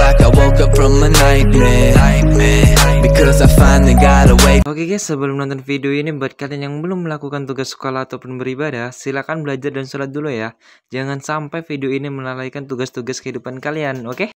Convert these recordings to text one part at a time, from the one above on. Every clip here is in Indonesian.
like I woke up from a nightmare because I finally got away. Oke guys, sebelum nonton video ini, buat kalian yang belum melakukan tugas sekolah ataupun beribadah, silakan belajar dan sholat dulu ya. Jangan sampai video ini melalaikan tugas-tugas kehidupan kalian, oke?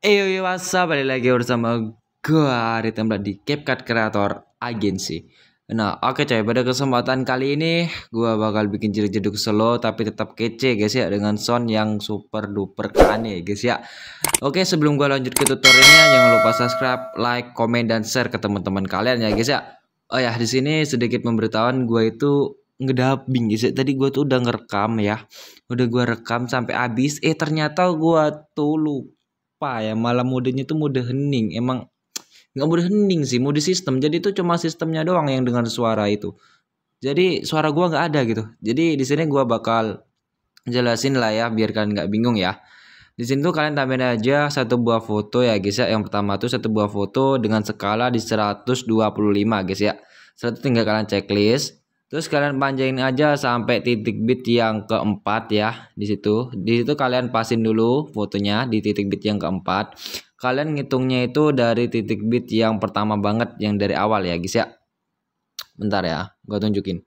Yo, WhatsApp, balik lagi bersama gue Ari Temblat di CapCut Creator Agency. Nah, oke coy, pada kesempatan kali ini gue bakal bikin jeduk solo tapi tetap kece guys ya, dengan sound yang super duper aneh guys ya. Oke, sebelum gue lanjut ke tutorialnya, jangan lupa subscribe, like, komen, dan share ke teman-teman kalian ya guys ya. Oh ya, di sini sedikit pemberitahuan, gue itu ngedubbing guys ya. Tadi gue tuh udah ngerekam ya, udah gue rekam sampai habis. Ternyata gue tuh lupa ya, malah modenya tuh mode hening. Emang nggak mode hening sih, mode sistem. Jadi itu cuma sistemnya doang yang dengar suara itu. Jadi suara gua nggak ada gitu. Jadi di sini gua bakal jelasin lah ya, biar kalian nggak bingung ya. Di sini tuh kalian tambahin aja satu buah foto ya guys ya. Yang pertama tuh satu buah foto dengan skala di 125 guys ya. Setelah itu tinggal kalian checklist. Terus kalian panjangin aja sampai titik bit yang keempat ya. Di situ kalian pasin dulu fotonya di titik bit yang keempat. Kalian ngitungnya itu dari titik bit yang pertama banget, yang dari awal ya guys ya. Bentar ya, gua tunjukin.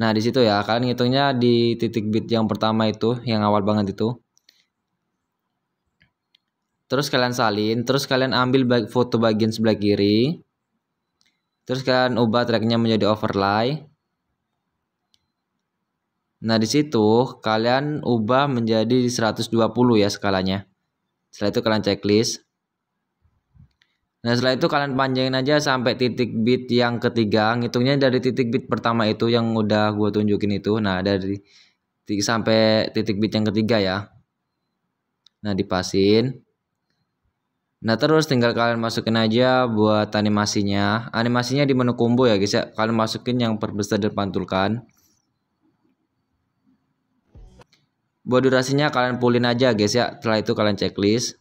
Nah di situ ya, kalian ngitungnya di titik bit yang pertama itu, yang awal banget itu. Terus kalian salin, terus kalian ambil foto bagian sebelah kiri. Terus kalian ubah tracknya menjadi overlay. Nah di situ kalian ubah menjadi 120 ya skalanya. Setelah itu kalian checklist. Nah setelah itu kalian panjangin aja sampai titik bit yang ketiga. Ngitungnya dari titik bit pertama itu yang udah gue tunjukin itu. Nah dari sampai titik bit yang ketiga ya. Nah dipasin. Nah terus tinggal kalian masukin aja buat animasinya. Animasinya di menu combo ya guys ya. Kalian masukin yang perbesar dan pantulkan. Buat durasinya kalian fullin aja guys ya. Setelah itu kalian checklist.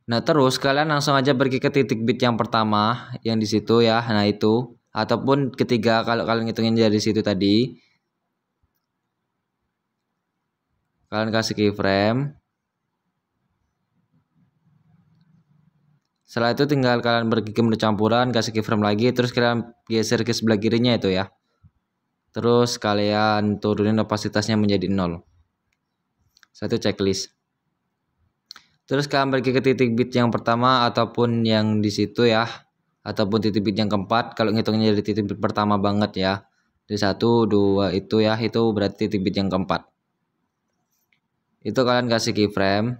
Nah terus kalian langsung aja pergi ke titik bit yang pertama yang di situ ya. Nah itu, ataupun ketiga kalau kalian ngitungin dari situ tadi. Kalian kasih keyframe. Setelah itu tinggal kalian pergi ke menu campuran, kasih keyframe lagi, terus kalian geser ke sebelah kirinya itu ya. Terus kalian turunin opasitasnya menjadi 0. Satu checklist. Terus kalian pergi ke titik bit yang pertama ataupun yang di situ ya, ataupun titik bit yang keempat. Kalau ngitungnya dari titik bit pertama banget ya, di 1, 2 itu ya, itu berarti titik bit yang keempat. Itu kalian kasih keyframe.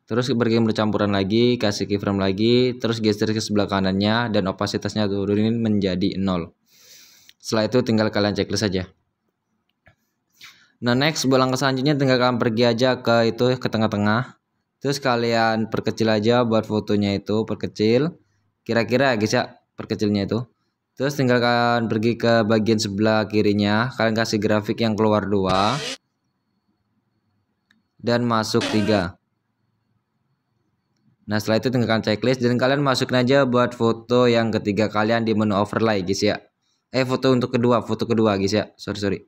Terus pergi menu campuran lagi, kasih keyframe lagi, terus geser ke sebelah kanannya dan opasitasnya turunin menjadi 0. Setelah itu tinggal kalian checklist saja. Nah next, buat langkah selanjutnya tinggal kalian pergi aja ke itu, ke tengah-tengah. Terus kalian perkecil aja buat fotonya itu, perkecil. Kira-kira guys ya, perkecilnya itu. Terus tinggal kalian pergi ke bagian sebelah kirinya. Kalian kasih grafik yang keluar 2. Dan masuk 3. Nah setelah itu tinggal kalian checklist. Dan kalian masukin aja buat foto yang ketiga kalian di menu overlay guys ya. Foto kedua guys ya. Sorry.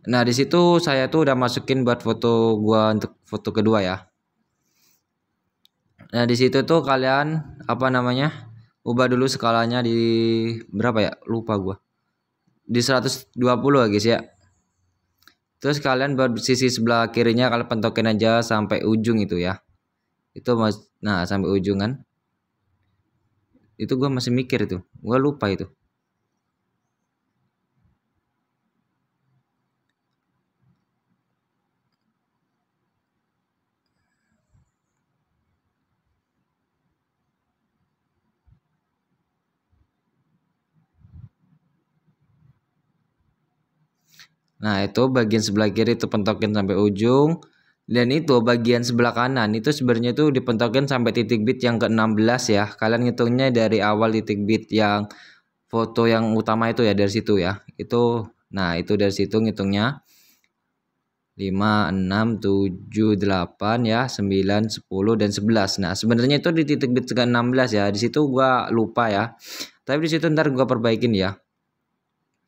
Nah, di situ saya tuh udah masukin buat foto gua untuk foto kedua ya. Nah, di situ tuh kalian ubah dulu skalanya di berapa ya? Lupa gua. Di 120 ya, guys ya. Terus kalian buat sisi sebelah kirinya kalian pentokin aja sampai ujung itu ya. Nah, sampai ujung kan. Itu gua masih mikir itu. Gua lupa itu. Nah itu bagian sebelah kiri itu pentokin sampai ujung. Dan itu bagian sebelah kanan itu sebenarnya itu dipentokin sampai titik bit yang ke-16 ya. Kalian ngitungnya dari awal titik bit yang foto yang utama itu ya, dari situ ya. Itu nah itu dari situ ngitungnya 5, 6, 7, 8 ya, 9, 10 dan 11. Nah, sebenarnya itu di titik bit ke-16 ya. Di situ gua lupa ya. Tapi di situ ntar gua perbaikin ya.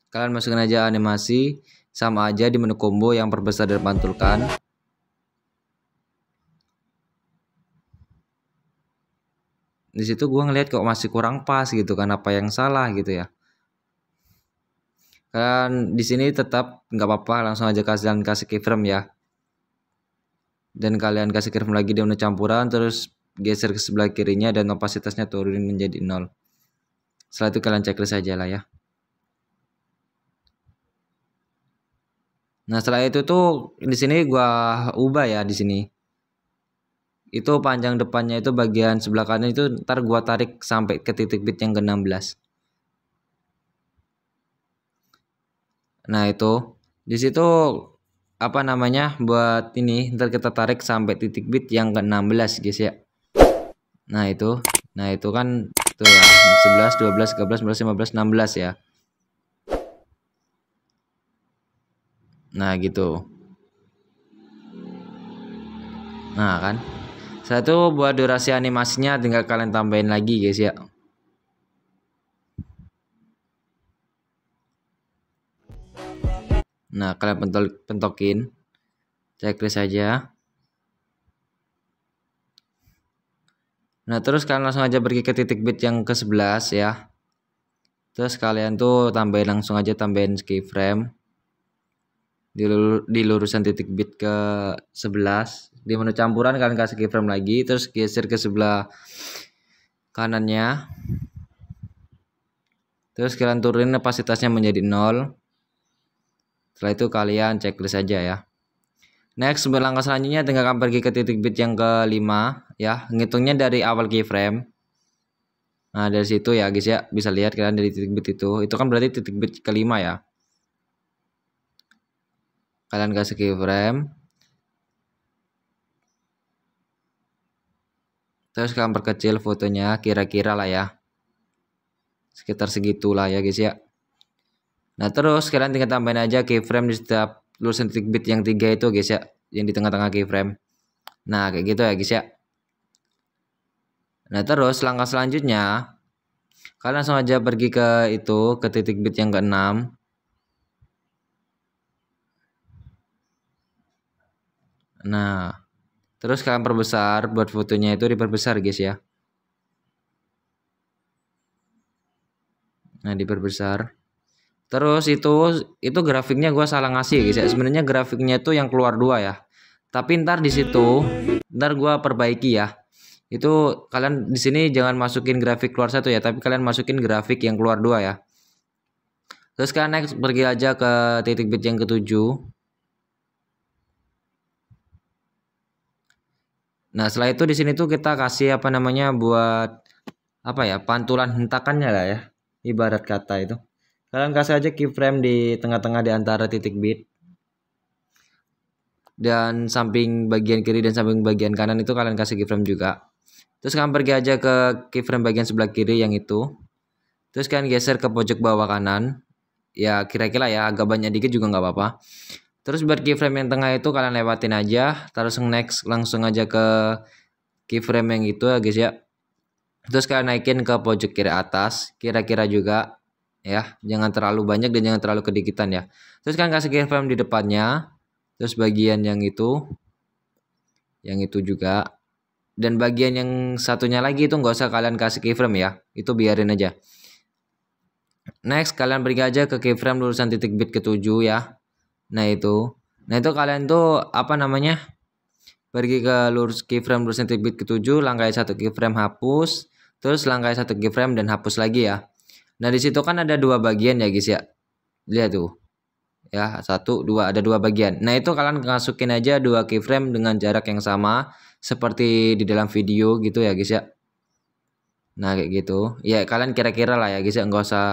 Kalian masukin aja animasi sama aja di menu combo yang perbesar dan pantulkan. Di situ gua ngeliat kok masih kurang pas gitu kan, apa yang salah gitu ya. Kan di sini tetap nggak apa-apa, langsung aja kasih keyframe ya. Dan kalian kasih keyframe lagi di menu campuran, terus geser ke sebelah kirinya dan opasitasnya turunin menjadi 0. Setelah itu kalian checklist aja lah ya. Nah, setelah itu tuh di sini gua ubah ya di sini. Itu panjang depannya itu bagian sebelah kanan itu ntar gua tarik sampai ke titik bit yang ke-16. Nah, itu di situ apa namanya buat ini ntar kita tarik sampai titik bit yang ke-16 guys ya. Nah, itu kan tuh ya 11, 12, 13, 14, 15, 16 ya. Nah, gitu. Nah, kan. Setelah itu buat durasi animasinya tinggal kalian tambahin lagi guys ya. Nah, kalian pentokin. Checklist aja. Nah, terus kalian langsung aja pergi ke titik bit yang ke-11 ya. Terus kalian tuh langsung aja tambahin keyframe di lurusan titik bit ke-11. Di menu campuran kalian kasih keyframe lagi, terus geser ke sebelah kanannya. Terus kalian turunin opasitasnya menjadi 0. Setelah itu kalian checklist aja ya. Next, langkah selanjutnya tinggal kalian pergi ke titik bit yang ke-5 ya. Ngitungnya dari awal keyframe. Nah, dari situ ya guys ya, bisa lihat kalian dari titik bit itu kan berarti titik bit ke-5 ya. Kalian kasih keyframe. Terus kalian perkecil fotonya kira-kira lah ya. Sekitar segitulah ya guys ya. Nah, terus kalian tinggal tambahin aja keyframe di setiap lurusan titik bit yang 3 itu guys ya, yang di tengah-tengah keyframe. Nah, kayak gitu ya guys ya. Nah, terus langkah selanjutnya kalian langsung aja pergi ke titik bit yang ke-6. Nah, terus kalian perbesar, buat fotonya itu diperbesar guys ya. Nah, diperbesar. Terus itu grafiknya gua salah ngasih guys ya. Sebenarnya grafiknya itu yang keluar 2 ya. Tapi ntar di situ ntar gua perbaiki ya. Itu kalian di sini jangan masukin grafik keluar 1 ya, tapi kalian masukin grafik yang keluar 2 ya. Terus kalian next pergi aja ke titik bit yang ke-7. Nah, setelah itu di sini tuh kita kasih apa namanya buat apa ya, pantulan hentakannya lah ya. Ibarat kata itu. Kalian kasih aja keyframe di tengah-tengah di antara titik bit. Dan samping bagian kiri dan samping bagian kanan itu kalian kasih keyframe juga. Terus kalian pergi aja ke keyframe bagian sebelah kiri yang itu. Terus kalian geser ke pojok bawah kanan. Ya kira-kira ya, agak banyak dikit juga nggak apa-apa. Terus buat keyframe yang tengah itu kalian lewatin aja. Terus next langsung aja ke keyframe yang itu ya guys ya. Terus kalian naikin ke pojok kiri atas. Kira-kira juga ya. Jangan terlalu banyak dan jangan terlalu kedikitan ya. Terus kalian kasih keyframe di depannya. Terus bagian yang itu juga. Dan bagian yang satunya lagi itu nggak usah kalian kasih keyframe ya. Itu biarin aja. Next kalian pergi aja ke keyframe lurusan titik bit ke-7 ya. Nah itu kalian tuh apa namanya? Pergi ke keyframe lurusan titik bit ke-7, langkai 1 keyframe hapus, terus langkai 1 keyframe dan hapus lagi ya. Nah, di situ kan ada 2 bagian ya guys ya. Lihat tuh. Ya, 1 2 ada 2 bagian. Nah, itu kalian masukin aja 2 keyframe dengan jarak yang sama seperti di dalam video gitu ya guys ya. Nah, kayak gitu. Ya, kalian kira-kira lah ya guys ya, nggak usah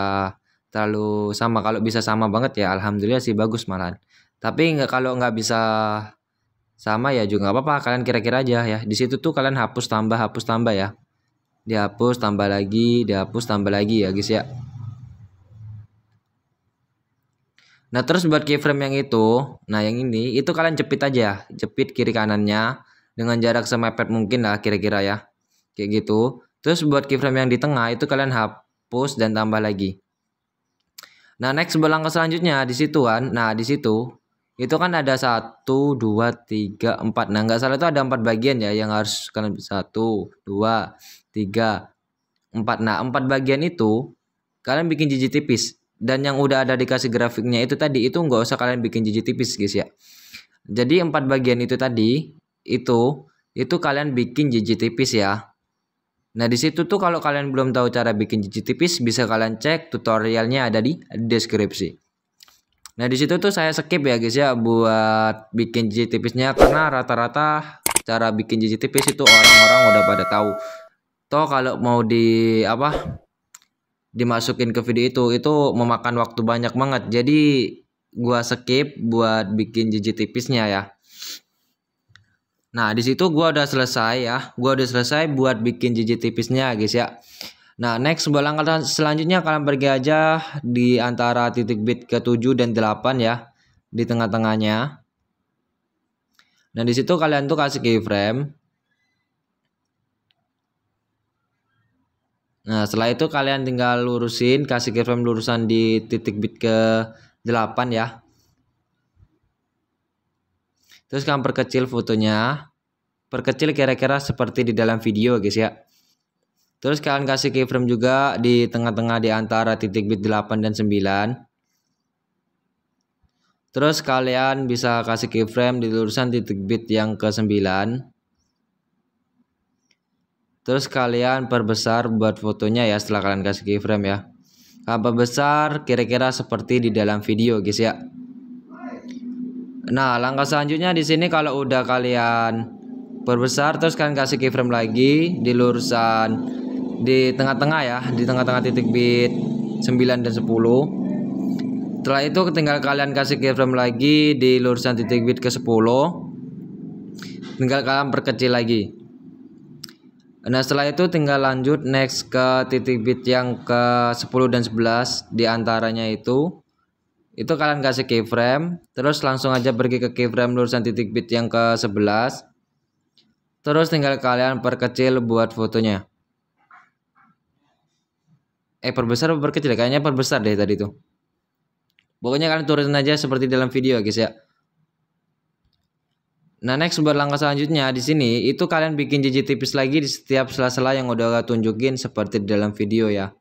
terlalu sama. Kalau bisa sama banget ya alhamdulillah sih bagus malahan. Tapi kalau nggak bisa sama ya juga nggak apa-apa, kalian kira-kira aja ya. Di situ tuh kalian hapus tambah ya. Dihapus tambah lagi ya guys ya. Nah terus buat keyframe yang itu, nah yang ini itu kalian jepit aja, jepit kiri kanannya dengan jarak semepet mungkin lah kira-kira ya, kayak gitu. Terus buat keyframe yang di tengah itu kalian hapus dan tambah lagi. Nah next langkah selanjutnya di situ kan, nah di situ itu kan ada 1, 2, 3, 4. Nah nggak salah itu ada 4 bagian ya yang harus kalian 1, 2, 3, 4. Nah 4 bagian itu kalian bikin jiji tipis. Dan yang udah ada dikasih grafiknya itu tadi itu nggak usah kalian bikin jiji tipis guys ya. Jadi 4 bagian itu tadi itu kalian bikin jiji tipis ya. Nah di situ tuh kalau kalian belum tahu cara bikin jiji tipis bisa kalian cek tutorialnya ada di deskripsi. Nah di situ tuh saya skip ya guys ya buat bikin jiji tipisnya karena rata-rata cara bikin jiji tipis itu orang-orang udah pada tahu. Toh kalau mau dimasukin ke video itu memakan waktu banyak banget. Jadi gua skip buat bikin jiji tipisnya ya. Nah, di situ gua udah selesai ya. Gua udah selesai buat bikin jiji tipisnya guys ya. Nah, next langkah selanjutnya kalian pergi aja di antara titik bit ke-7 dan 8 ya. Di tengah-tengahnya. Nah, di situ kalian tuh kasih keyframe. Nah setelah itu kalian tinggal lurusin, kasih keyframe lurusan di titik bit ke 8 ya. Terus kalian perkecil fotonya, perkecil kira-kira seperti di dalam video guys ya. Terus kalian kasih keyframe juga di tengah-tengah di antara titik bit 8 dan 9. Terus kalian bisa kasih keyframe di lurusan titik bit yang ke 9. Terus kalian perbesar buat fotonya ya setelah kalian kasih keyframe ya. Kalian perbesar kira-kira seperti di dalam video guys ya. Nah langkah selanjutnya di sini kalau udah kalian perbesar terus kalian kasih keyframe lagi di lurusan di tengah-tengah ya, di tengah-tengah titik bit 9 dan 10. Setelah itu tinggal kalian kasih keyframe lagi di lurusan titik bit ke 10. Tinggal kalian perkecil lagi. Nah setelah itu tinggal lanjut next ke titik bit yang ke 10 dan 11 di antaranya itu kalian kasih keyframe terus langsung aja pergi ke keyframe lurusan titik bit yang ke 11 terus tinggal kalian perkecil buat fotonya. Perbesar atau perkecil ya? Kayaknya perbesar deh tadi tuh. Pokoknya kalian turunin aja seperti dalam video guys ya. Nah next buat langkah selanjutnya di sini itu kalian bikin jiji tipis lagi di setiap sela-sela yang udah tunjukin seperti di dalam video ya.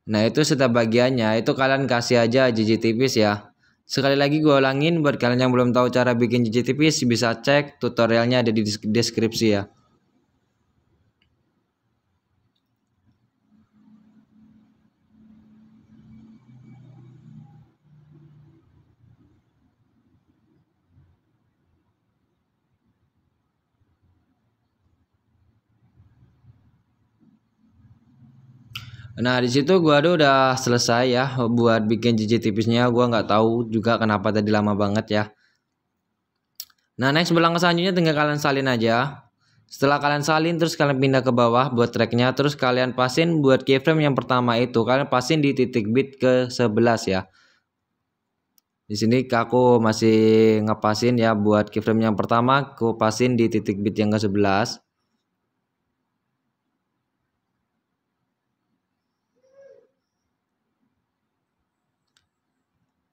Nah itu setiap bagiannya itu kalian kasih aja jiji tipis ya. Sekali lagi gue ulangin buat kalian yang belum tahu cara bikin jiji tipis bisa cek tutorialnya ada di deskripsi ya. Nah di situ gua udah selesai ya buat bikin jiji tipisnya. Gua nggak tahu juga kenapa tadi lama banget ya. Nah next langkah selanjutnya tinggal kalian salin aja. Setelah kalian salin terus kalian pindah ke bawah buat tracknya. Terus kalian pasin buat keyframe yang pertama itu kalian pasin di titik bit ke 11 ya. Di sini aku masih ngepasin ya buat keyframe yang pertama aku pasin di titik bit yang ke 11.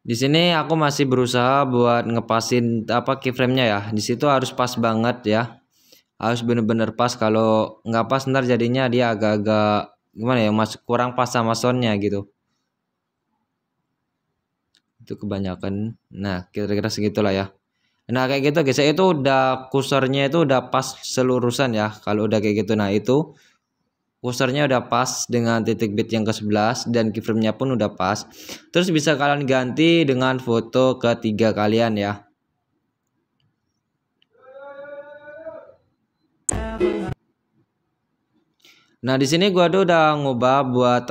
Di sini aku masih berusaha buat ngepasin keyframe-nya ya. Di situ harus pas banget ya. Harus bener-bener pas, kalau nggak pas ntar jadinya dia agak-agak gimana ya, masuk kurang pas sama soundnya gitu. Itu kebanyakan. Nah, kira-kira segitulah ya. Nah, kayak gitu guys. Itu udah kursornya itu udah pas selurusan ya. Kalau udah kayak gitu, nah itu kursornya udah pas dengan titik bit yang ke-11 dan keyframe-nya pun udah pas. Terus bisa kalian ganti dengan foto ketiga kalian ya. Nah, di sini gua udah ngubah buat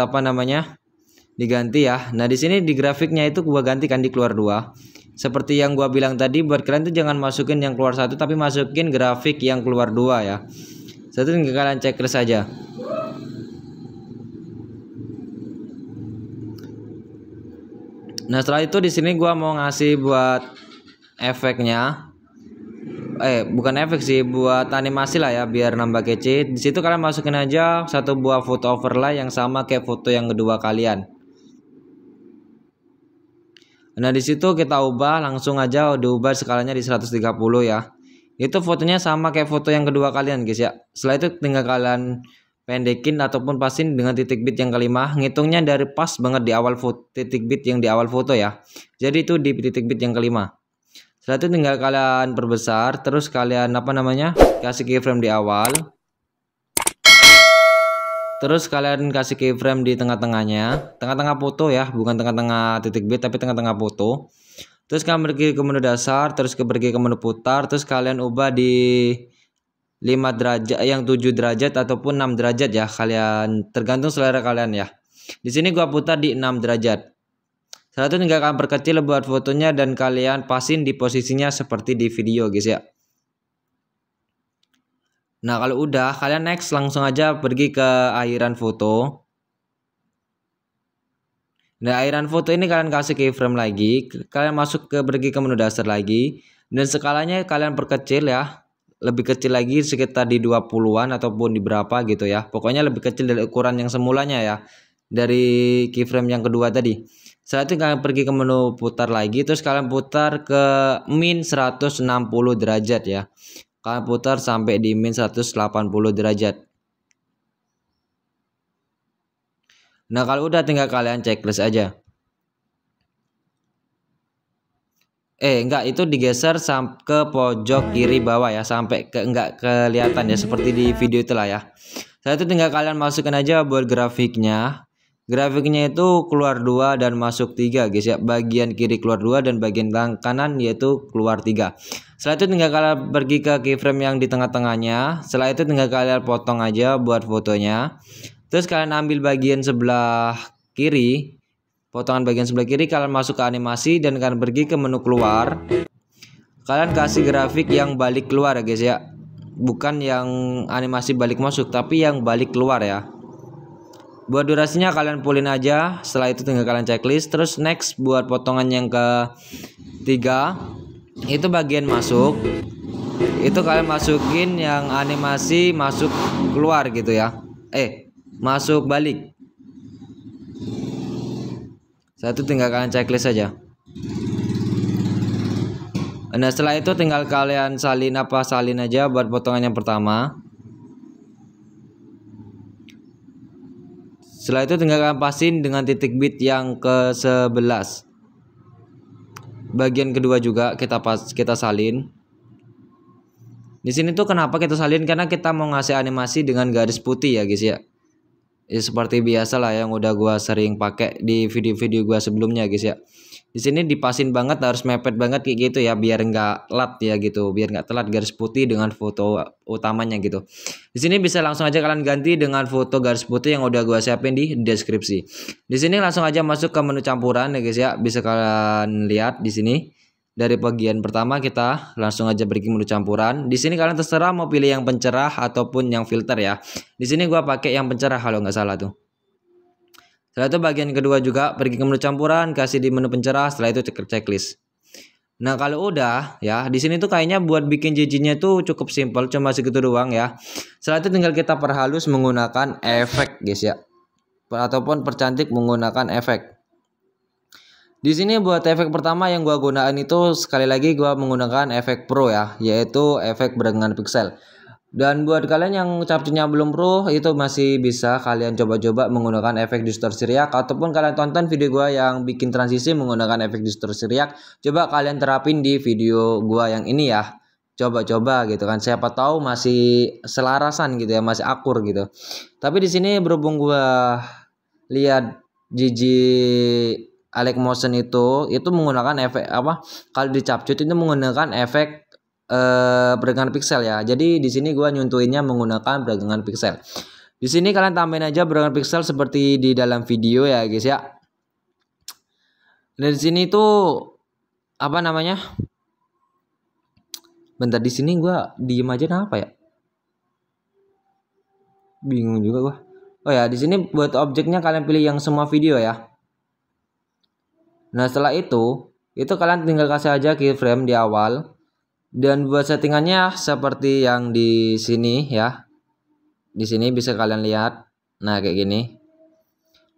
diganti ya. Nah, di sini di grafiknya itu gua ganti kan di keluar 2. seperti yang gua bilang tadi, buat kalian tuh jangan masukin yang keluar satu, tapi masukin grafik yang keluar dua ya. Satu tinggal kalian checklist aja. Nah setelah itu di sini gua mau ngasih buat efeknya, bukan efek sih, buat animasi lah ya biar nambah kece. Di situ kalian masukin aja satu buah foto overlay yang sama kayak foto yang kedua kalian. Nah di situ kita ubah, langsung aja diubah skalanya di 130 ya. Itu fotonya sama kayak foto yang kedua kalian guys ya. Setelah itu tinggal kalian pendekin ataupun pasin dengan titik bit yang kelima. Ngitungnya dari pas banget di awal foto, titik bit yang di awal foto ya. Jadi itu di titik bit yang kelima. Setelah itu tinggal kalian perbesar, terus kalian kasih keyframe di awal. Terus kalian kasih keyframe di tengah-tengahnya, tengah-tengah foto ya, bukan tengah-tengah titik bit tapi tengah-tengah foto. Terus kalian pergi ke menu dasar, terus pergi ke menu putar, terus kalian ubah di 5 derajat, yang 7 derajat ataupun 6 derajat ya, kalian tergantung selera kalian ya. Di sini gua putar di 6 derajat. Setelah itu tinggal kalian perkecil buat fotonya dan kalian pasin di posisinya seperti di video guys ya. Nah kalau udah, kalian next langsung aja pergi ke akhiran foto. Nah akhiran foto ini kalian kasih keyframe lagi, kalian pergi ke menu dasar lagi, dan skalanya kalian perkecil ya, lebih kecil lagi sekitar di 20-an ataupun di berapa gitu ya. Pokoknya lebih kecil dari ukuran yang semulanya ya, dari keyframe yang kedua tadi. Setelah itu kalian pergi ke menu putar lagi, terus kalian putar ke min 160 derajat ya. Kalian putar sampai di min 180 derajat. Nah kalau udah tinggal kalian checklist aja. Enggak, itu digeser sampai ke pojok kiri bawah ya, sampai enggak kelihatan ya seperti di video itulah ya. Setelah itu tinggal kalian masukkan aja buat grafiknya. Grafiknya itu keluar 2 dan masuk 3 guys ya. Bagian kiri keluar 2 dan bagian kanan yaitu keluar 3. Setelah itu tinggal kalian pergi ke keyframe yang di tengah-tengahnya. Setelah itu tinggal kalian potong aja buat fotonya. Terus kalian ambil bagian sebelah kiri, potongan bagian sebelah kiri, kalian masuk ke animasi dan kalian pergi ke menu keluar. Kalian kasih grafik yang balik keluar ya guys ya. Bukan yang animasi balik masuk, tapi yang balik keluar ya. Buat durasinya kalian fullin aja. Setelah itu tinggal kalian checklist. Terus next buat potongan yang ketiga, itu bagian masuk. Itu kalian masukin yang animasi masuk keluar gitu ya. Masuk balik. Setelah itu tinggal kalian checklist aja. Nah setelah itu tinggal kalian salin aja buat potongan yang pertama. Setelah itu tinggal kalian pasin dengan titik bit yang ke-11. Bagian kedua juga kita salin. Di sini tuh kenapa kita salin, karena kita mau ngasih animasi dengan garis putih ya guys ya. Ya seperti biasa lah yang udah gua sering pakai di video-video gua sebelumnya guys ya. Di sini dipasin banget, harus mepet banget kayak gitu ya, biar nggak telat ya gitu, biar nggak telat garis putih dengan foto utamanya gitu. Di sini bisa langsung aja kalian ganti dengan foto garis putih yang udah gua siapin di deskripsi. Di sini langsung aja masuk ke menu campuran ya guys ya, bisa kalian lihat di sini. Dari bagian pertama kita langsung aja pergi menu campuran. Di sini kalian terserah mau pilih yang pencerah ataupun yang filter ya. Di sini gua pakai yang pencerah kalau nggak salah tuh. Setelah itu bagian kedua juga pergi ke menu campuran, kasih di menu pencerah, setelah itu checklist. Nah kalau udah ya, di sini tuh kayaknya buat bikin JJ-nya tuh cukup simpel, cuma segitu doang ya. Setelah itu tinggal kita perhalus menggunakan efek guys ya, ataupun percantik menggunakan efek. Di sini buat efek pertama yang gua gunakan itu sekali lagi gua menggunakan efek pro ya, yaitu efek barengan pixel. Dan buat kalian yang captionnya belum pro, itu masih bisa kalian coba-coba menggunakan efek distorsi riak, ataupun kalian tonton video gua yang bikin transisi menggunakan efek distorsi riak. Coba kalian terapin di video gua yang ini ya. Coba-coba gitu kan, siapa tahu masih selarasan gitu ya, masih akur gitu. Tapi di sini berhubung gua lihat Gigi Alex Motion itu menggunakan efek apa? Kalau di capcut itu menggunakan efek peregangan pixel ya. Jadi di sini gua nyuntuinnya menggunakan peregangan pixel. Di sini kalian tambahin aja peregangan pixel seperti di dalam video ya guys ya. Dan di sini tuh apa namanya? Bentar, di sini gua diem aja kenapa ya? Bingung juga gua. Oh ya, di sini buat objeknya kalian pilih yang semua video ya. Nah, setelah itu kalian tinggal kasih aja keyframe di awal. Dan buat settingannya seperti yang di sini ya. Di sini bisa kalian lihat. Nah, kayak gini.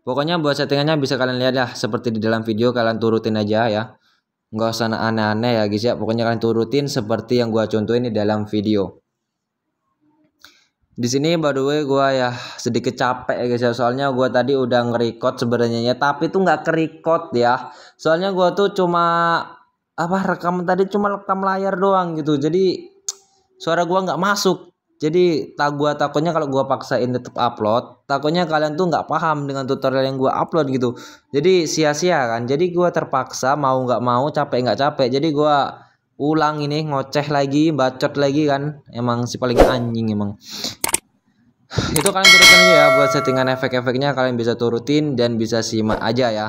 Pokoknya buat settingannya bisa kalian lihat ya, seperti di dalam video, kalian turutin aja ya. Nggak usah aneh-aneh ya guys ya. Pokoknya kalian turutin seperti yang gua contohin di dalam video. Di sini by the way gua ya sedikit capek ya guys ya, soalnya gua tadi udah nge-record sebenarnya ya, tapi tuh nggak ke-record ya. Soalnya gua tuh cuma rekam tadi, cuma rekam layar doang gitu. Jadi suara gua nggak masuk. Jadi gua takutnya kalau gua paksain tetap upload, takutnya kalian tuh nggak paham dengan tutorial yang gua upload gitu. Jadi sia-sia kan. Jadi gua terpaksa mau nggak mau, capek nggak capek. Jadi gua ulang ini, ngoceh lagi, bacot lagi kan. Emang si paling anjing emang. Itu kalian turutin aja ya, buat settingan efek-efeknya kalian bisa turutin dan bisa simak aja ya.